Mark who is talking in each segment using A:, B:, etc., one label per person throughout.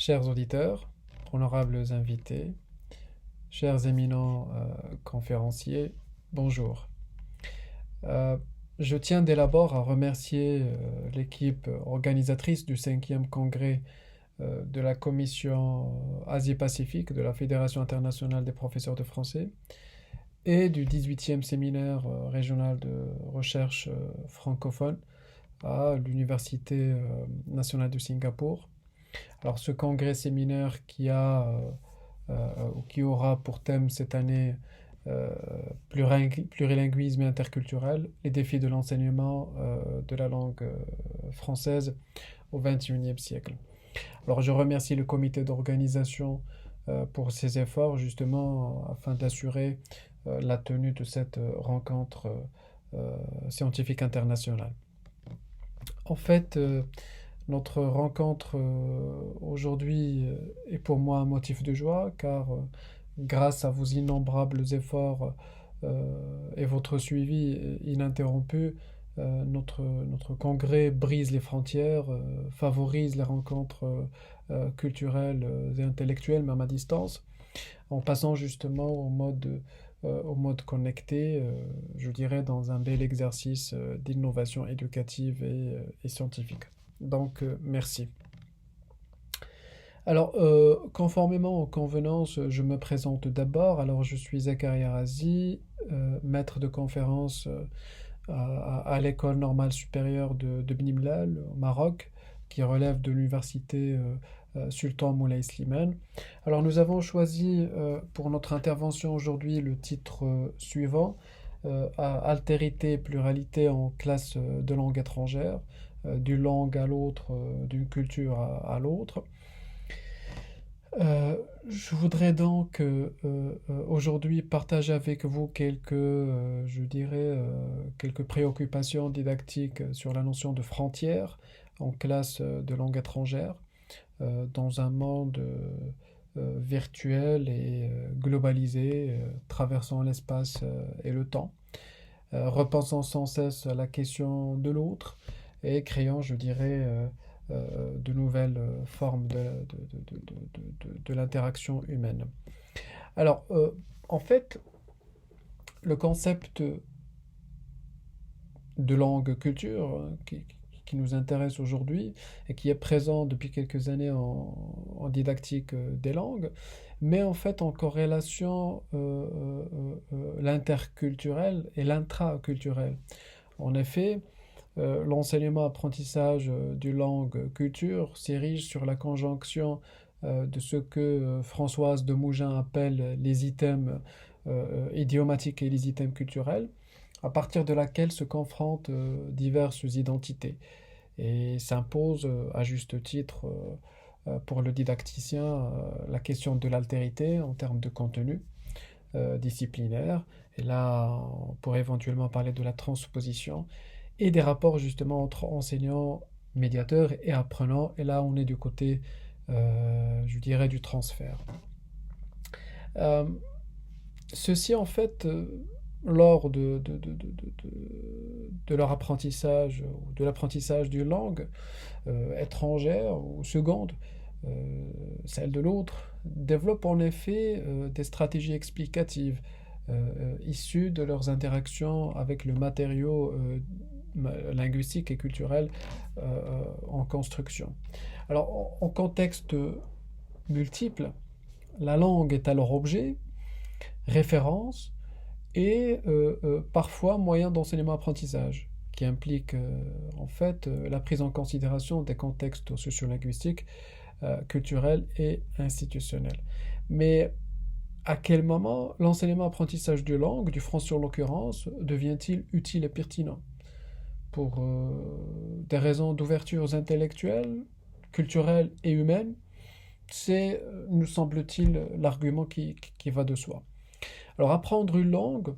A: Chers auditeurs, honorables invités, chers éminents conférenciers, bonjour. Euh, je tiens dès l'abord à remercier l'équipe organisatrice du 5e congrès de la Commission Asie-Pacifique de la Fédération internationale des professeurs de français et du 18e séminaire régional de recherche francophone à l'Université nationale de Singapour. Alors ce congrès séminaire qui aura pour thème cette année euh, plurilinguisme et interculturel, les défis de l'enseignement de la langue française au XXIe siècle. Alors je remercie le comité d'organisation pour ses efforts justement afin d'assurer la tenue de cette rencontre scientifique internationale. En fait, notre rencontre aujourd'hui est pour moi un motif de joie car grâce à vos innombrables efforts et votre suivi ininterrompu, notre congrès brise les frontières, favorise les rencontres culturelles et intellectuelles, même à distance, en passant justement au mode connecté, je dirais dans un bel exercice d'innovation éducative et scientifique. Donc, merci. Alors, conformément aux convenances, je me présente d'abord. Alors, je suis Zakaria Razi, maître de conférence à l'école normale supérieure de Bni Mellal, au Maroc, qui relève de l'université Sultan Moulay Slimane. Alors, nous avons choisi pour notre intervention aujourd'hui le titre suivant, Altérité et pluralité en classe de langue étrangère, d'une langue à l'autre, d'une culture à l'autre. Je voudrais donc aujourd'hui partager avec vous je dirais, quelques préoccupations didactiques sur la notion de frontière en classe de langue étrangère dans un monde virtuel et globalisé, traversant l'espace et le temps, repensant sans cesse à la question de l'autre et créant, je dirais, de nouvelles formes de l'interaction humaine. Alors, en fait, le concept de langue culture qui nous intéresse aujourd'hui et qui est présent depuis quelques années en didactique des langues, met en fait en corrélation l'interculturel et l'intraculturel. En effet, l'enseignement-apprentissage d'une langue culture s'érige sur la conjonction de ce que Françoise de Mougin appelle les items idiomatiques et les items culturels, à partir de laquelle se confrontent diverses identités et s'impose à juste titre pour le didacticien la question de l'altérité en termes de contenu disciplinaire. Et là, on pourrait éventuellement parler de la transposition et des rapports justement entre enseignants, médiateurs et apprenants. Et là, on est du côté, je dirais, du transfert. Euh, Ceci, en fait, lors de leur apprentissage ou de l'apprentissage d'une langue étrangère ou seconde, celle de l'autre, développent en effet des stratégies explicatives issues de leurs interactions avec le matériau linguistique et culturel en construction. Alors, en contexte multiple, la langue est alors objet, référence et parfois moyen d'enseignement-apprentissage qui implique en fait la prise en considération des contextes sociolinguistiques, culturels et institutionnels. Mais à quel moment l'enseignement-apprentissage de langue, du français en l'occurrence, devient-il utile et pertinent? Pour des raisons d'ouverture intellectuelle, culturelle et humaine, c'est, nous semble-t-il, l'argument qui va de soi. Alors apprendre une langue,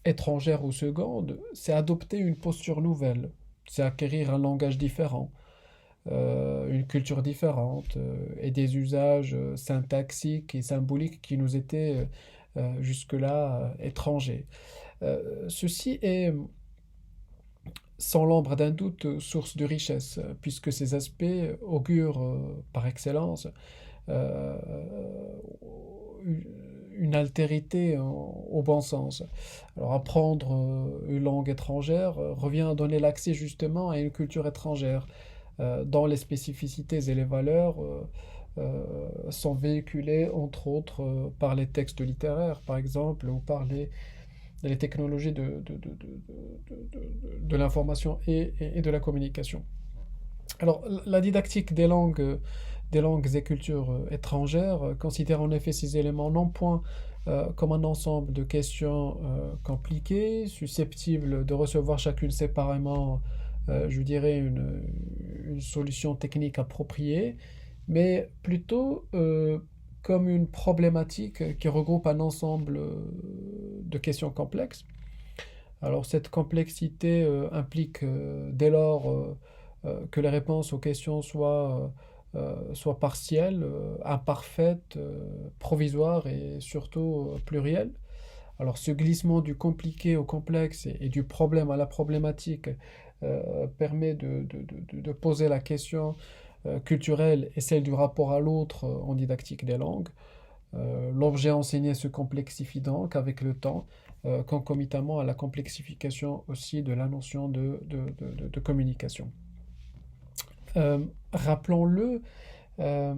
A: étrangère ou seconde, c'est adopter une posture nouvelle, c'est acquérir un langage différent, une culture différente et des usages syntaxiques et symboliques qui nous étaient jusque-là étrangers. Ceci est sans l'ombre d'un doute, source de richesse, puisque ces aspects augurent par excellence euh, une altérité au bon sens. Alors apprendre une langue étrangère revient à donner l'accès justement à une culture étrangère, dont les spécificités et les valeurs sont véhiculées entre autres par les textes littéraires par exemple ou par les technologies de l'information et de la communication. Alors, la didactique des langues et cultures étrangères considère en effet ces éléments non point comme un ensemble de questions compliquées, susceptibles de recevoir chacune séparément, je dirais, une solution technique appropriée, mais plutôt comme une problématique qui regroupe un ensemble de questions complexes. Alors cette complexité implique dès lors que les réponses aux questions soient partielles, imparfaites, provisoires et surtout plurielles. Alors ce glissement du compliqué au complexe et du problème à la problématique permet de poser la question culturelle et celle du rapport à l'autre en didactique des langues. L'objet enseigné se complexifie donc avec le temps, concomitamment à la complexification aussi de la notion de communication. Rappelons-le, euh,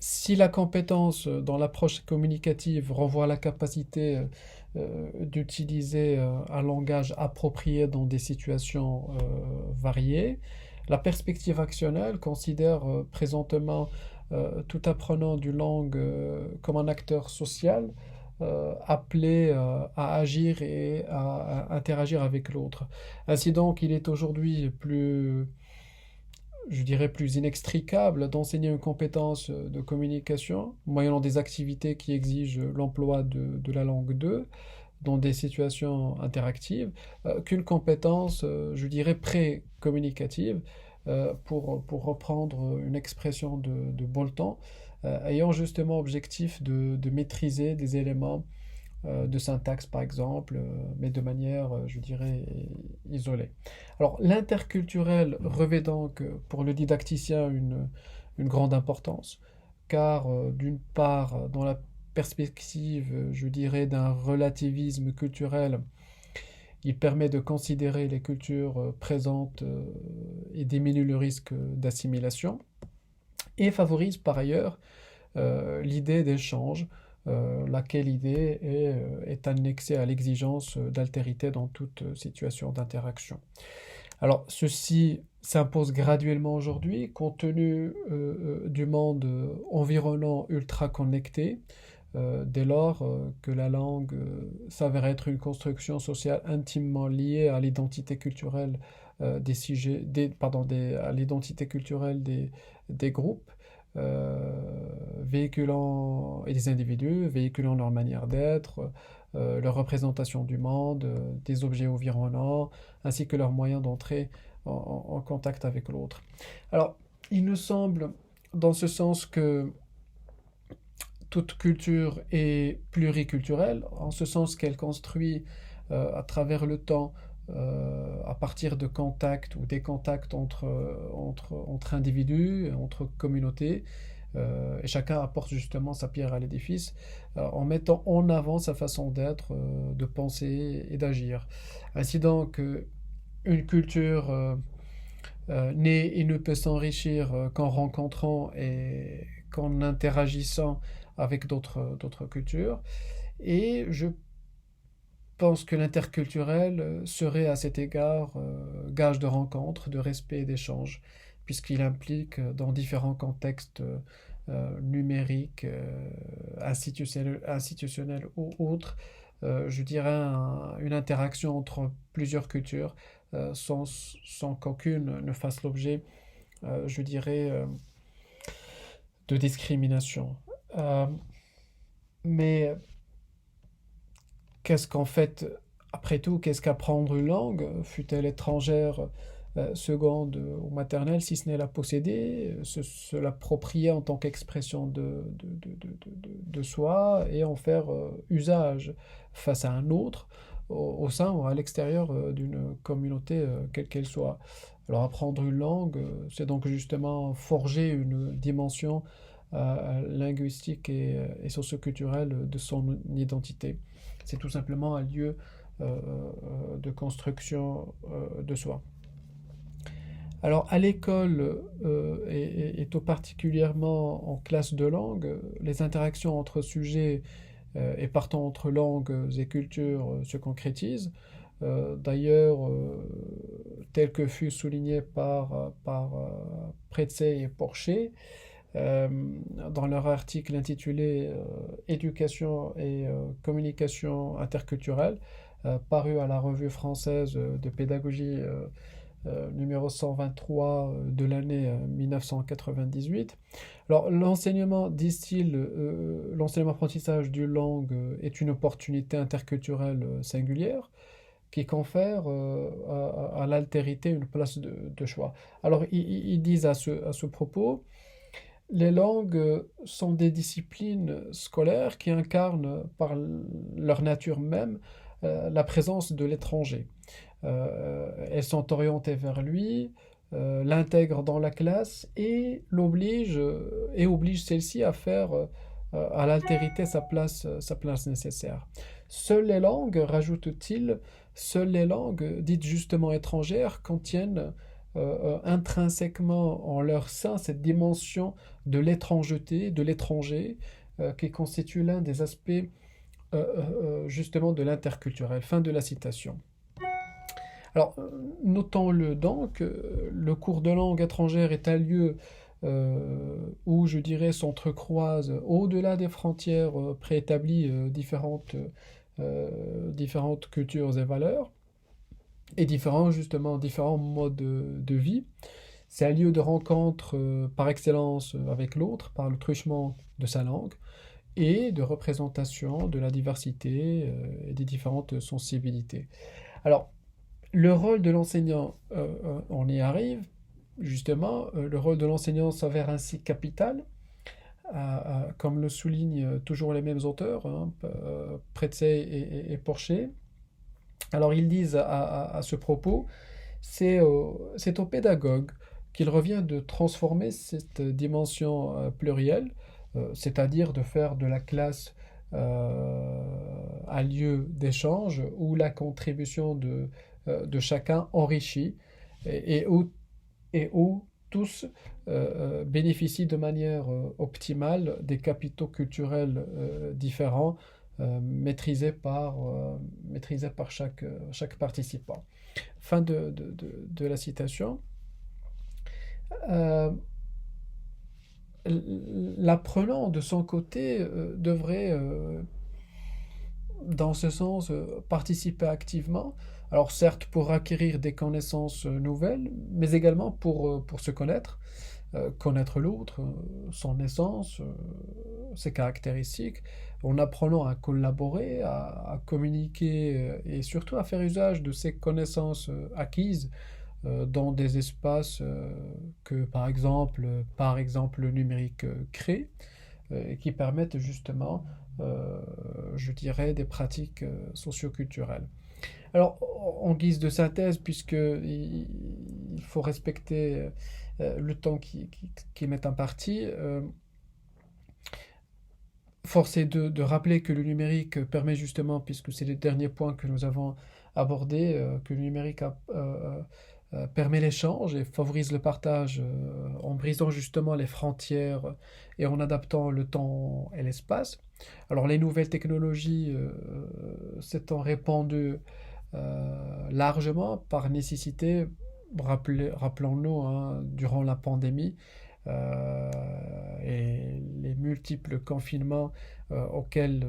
A: si la compétence dans l'approche communicative renvoie à la capacité d'utiliser un langage approprié dans des situations variées, la perspective actionnelle considère présentement tout apprenant d'une langue comme un acteur social appelé à agir et à interagir avec l'autre. Ainsi donc, il est aujourd'hui je dirais, plus inextricable d'enseigner une compétence de communication, moyennant des activités qui exigent l'emploi de la langue 2 dans des situations interactives, qu'une compétence, je dirais, pré-communicative, pour reprendre une expression de Bolton, ayant justement objectif de maîtriser des éléments de syntaxe par exemple, mais de manière, je dirais, isolée. Alors l'interculturel revêt donc pour le didacticien une grande importance, car d'une part, dans la perspective, je dirais, d'un relativisme culturel, il permet de considérer les cultures présentes et diminue le risque d'assimilation, et favorise par ailleurs l'idée d'échange, laquelle idée est annexée à l'exigence d'altérité dans toute situation d'interaction. Alors, ceci s'impose graduellement aujourd'hui, compte tenu du monde environnant ultra connecté, dès lors que la langue s'avère être une construction sociale intimement liée à l'identité culturelle des sujets, à l'identité culturelle des groupes, véhiculant, et des individus, véhiculant leur manière d'être, leur représentation du monde, des objets environnants, ainsi que leurs moyens d'entrer en contact avec l'autre. Alors, il nous semble, dans ce sens, que toute culture est pluriculturelle, en ce sens qu'elle construit à travers le temps, à partir de contacts ou des contacts entre individus, entre communautés, et chacun apporte justement sa pierre à l'édifice, en mettant en avant sa façon d'être, de penser et d'agir. Ainsi donc, une culture naît et ne peut s'enrichir qu'en rencontrant et qu'en interagissant avec d'autres cultures. Et je pense que l'interculturel serait à cet égard gage de rencontre, de respect et d'échange, puisqu'il implique dans différents contextes numériques, institutionnels ou autres, je dirais une interaction entre plusieurs cultures sans qu'aucune ne fasse l'objet, je dirais, de discrimination. Euh, mais qu'est-ce qu'en fait, après tout, qu'est-ce qu'apprendre une langue, fût-elle étrangère, seconde ou maternelle, si ce n'est la posséder, se l'approprier en tant qu'expression de soi et en faire usage face à un autre, au sein ou à l'extérieur d'une communauté, quelle qu'elle soit. Alors apprendre une langue, c'est donc justement forger une dimension linguistique et socioculturelle de son identité. C'est tout simplement un lieu de construction de soi. Alors à l'école et tout particulièrement en classe de langue, les interactions entre sujets et partant entre langues et cultures se concrétisent. D'ailleurs, tel que fut souligné par Pretzey et Porcher, euh, dans leur article intitulé Éducation et communication interculturelle, paru à la Revue française de pédagogie numéro 123 de l'année 1998. Alors, l'enseignement, disent-ils, l'enseignement-apprentissage d'une langue est une opportunité interculturelle singulière qui confère à l'altérité une place de choix. Alors, ils disent à ce propos, les langues sont des disciplines scolaires qui incarnent par leur nature même la présence de l'étranger. Elles sont orientées vers lui, l'intègrent dans la classe et obligent celle-ci à faire à l'altérité sa place nécessaire. Seules les langues, rajoute-t-il, seules les langues dites justement étrangères contiennent intrinsèquement en leur sein cette dimension de l'étrangeté, de l'étranger, qui constitue l'un des aspects justement de l'interculturel. Fin de la citation. Alors, notons-le donc, le cours de langue étrangère est un lieu où, je dirais, s'entrecroisent, au-delà des frontières préétablies, différentes cultures et valeurs, et différents modes de vie. C'est un lieu de rencontre par excellence avec l'autre, par le truchement de sa langue, et de représentation de la diversité et des différentes sensibilités. Alors, le rôle de l'enseignant, on y arrive, justement, le rôle de l'enseignant s'avère ainsi capital, comme le soulignent toujours les mêmes auteurs, hein, Pretzey et Porcher. Alors ils disent à ce propos, c'est au pédagogue qu'il revient de transformer cette dimension plurielle, c'est-à-dire de faire de la classe un lieu d'échange où la contribution de chacun enrichit et où tous bénéficient de manière optimale des capitaux culturels différents maîtrisés par chaque participant. Fin de la citation. Euh, L'apprenant, de son côté, devrait, dans ce sens, participer activement. Alors certes pour acquérir des connaissances nouvelles, mais également pour se connaître, connaître l'autre, son essence, ses caractéristiques, en apprenant à collaborer, à communiquer et surtout à faire usage de ces connaissances acquises dans des espaces que par exemple le numérique crée, qui permettent justement, je dirais, des pratiques socioculturelles. Alors, en guise de synthèse, puisqu'il faut respecter le temps qui m'est imparti, force est de rappeler que le numérique permet justement, puisque c'est le dernier point que nous avons abordé, que le numérique permet l'échange et favorise le partage en brisant justement les frontières et en adaptant le temps et l'espace. Alors les nouvelles technologies s'étant répandues largement par nécessité, rappelons-nous, hein, durant la pandémie euh, et les multiples confinements auxquels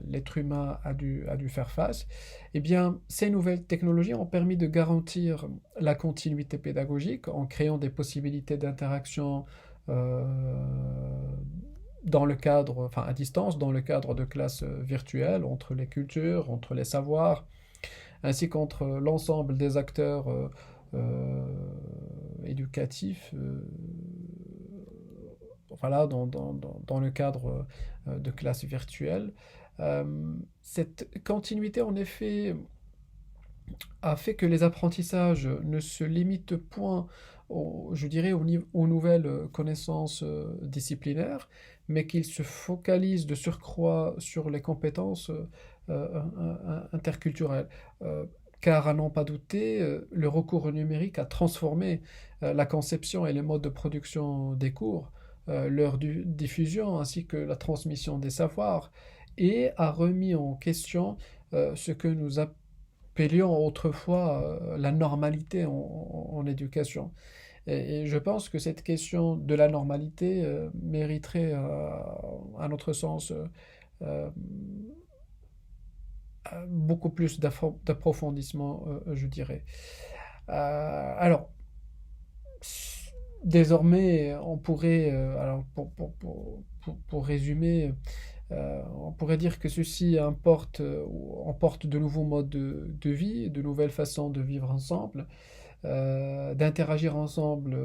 A: l'être humain a dû faire face, eh bien, ces nouvelles technologies ont permis de garantir la continuité pédagogique en créant des possibilités d'interaction euh, dans le cadre, enfin à distance, dans le cadre de classes virtuelles, entre les cultures, entre les savoirs, ainsi qu'entre l'ensemble des acteurs éducatifs voilà, dans le cadre de classes virtuelles. Cette continuité, en effet, a fait que les apprentissages ne se limitent point, je dirais, aux nouvelles connaissances disciplinaires, mais qu'ils se focalisent de surcroît sur les compétences interculturelles. Euh, Car à n'en pas douter, le recours au numérique a transformé la conception et les modes de production des cours, leur diffusion ainsi que la transmission des savoirs, et a remis en question ce que nous appelions autrefois la normalité en éducation. Et je pense que cette question de la normalité mériterait, à notre sens, euh, beaucoup plus d'approfondissement, je dirais. Alors, désormais, on pourrait, alors pour résumer, on pourrait dire que ceci emporte de nouveaux modes de vie, de nouvelles façons de vivre ensemble, d'interagir ensemble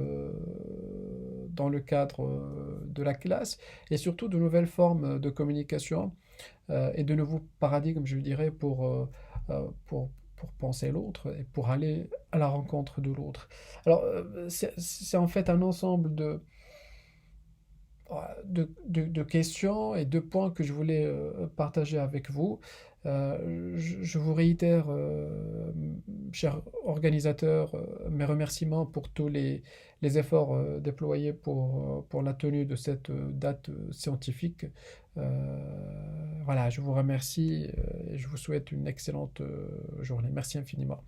A: dans le cadre de la classe, et surtout de nouvelles formes de communication et de nouveaux paradigmes, je dirais, pour penser l'autre et pour aller à la rencontre de l'autre. Alors, c'est en fait un ensemble de questions et de points que je voulais partager avec vous. Je vous réitère, chers organisateurs, mes remerciements pour tous les efforts déployés pour la tenue de cette date scientifique. Voilà, je vous remercie et je vous souhaite une excellente journée. Merci infiniment.